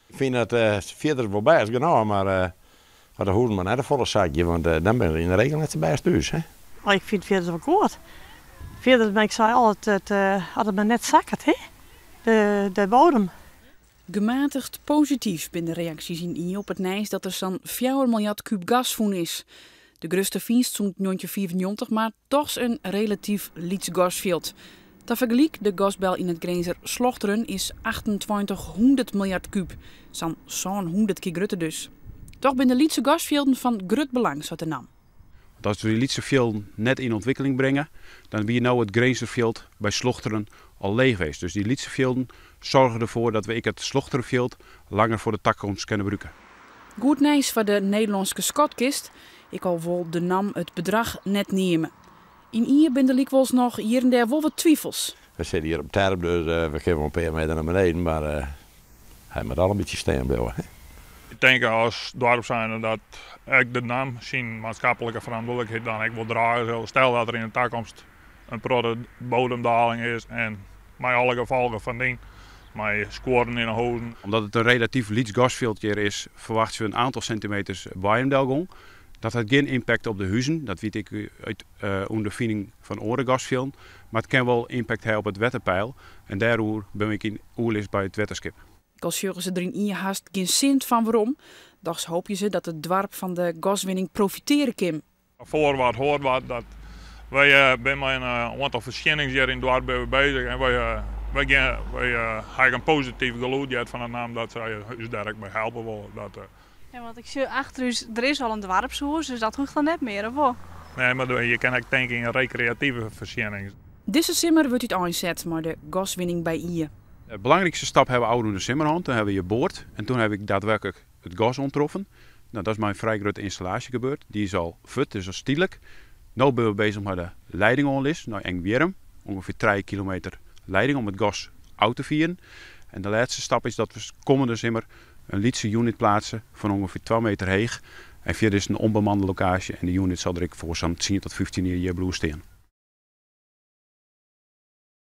Ik vind het verder wel best genoeg, maar dat hoeft maar net een volle zakje, want dan ben je in de regel net zo best thuis. Hè? Oh, ik vind het verder wel goed. Verder ben ik zei altijd, had het maar net zakkerd, hè? De bodem. Gematigd positief binnen de reacties in I op het nijs dat er zo'n 4 miljard kuub gas voen is. De grootste vindst zo'n 1994, maar toch een relatief liets gasveld. Te vergelijk, de gasbel in het Grenzer Slochteren is 2800 miljard kuub. Zo'n 100 keer grutter dus. Toch ben de lietse gasvelden van grut belang, zat de naam. Als we die lietse velden net in ontwikkeling brengen, dan ben je nou het Grenzerveld bij Slochteren al leeg geweest. Dus die lietse velden zorgen ervoor dat we het Slochterenveld langer voor de toekomst kunnen gebruiken. Goed nieuws voor de Nederlandse schatkist. Ik al wil de NAM het bedrag net nemen. In hier ben de likwels nog hier en daar wel wat twijfels. We zitten hier op terp, dus we geven een paar meter naar beneden, maar hij moet al een beetje staan blijven. Hè? Ik denk als dorp zijn dat ik de NAM zijn maatschappelijke verantwoordelijkheid dan ik wil dragen. Stel dat er in de toekomst een grote bodemdaling is en met alle gevolgen van dien, met scoren in de hozen. Omdat het een relatief liets gasveldje is, verwachten we een aantal centimeters bijendelgong. Dat heeft geen impact op de huizen, dat weet ik uit ondervinding van andere gasvelden. Maar het kan wel impact hebben op het wetterpeil. En daardoor ben ik in oerlis bij het wetterschip. Als ze er in haast geen zin van waarom, dacht hoop je ze dat het dorp van de gaswinning profiteren kan. Voor wat hoort wat, dat wij zijn met een aantal verschijningen hier in het dorp bezig en wij hebben een positief geluid van de naam dat zij ons daar bij helpen willen. Ja, want ik zie achter u, er is al een dorpshuis, dus dat hoeft dan net meer, of wel? Nee, maar je kan ook denken in recreatieve verschijningen. Deze simmer wordt het aanzet, maar de gaswinning bij hier. De belangrijkste stap hebben we ouder de simmerhand. Toen hebben we je boord en toen heb ik daadwerkelijk het gas ontroffen. Nou, dat is mijn vrij grote installatie gebeurd. Die is al fut, dus al stielijk. Nu ben we bezig met de leiding onlis, nou eng weer ongeveer 3 kilometer leiding om het gas uit te vieren. En de laatste stap is dat we komende simmer een lietse unit plaatsen van ongeveer 2 meter hoog. En via is een onbemande locatie en de unit zal er voor zo'n 10 tot 15 jaar hier staan.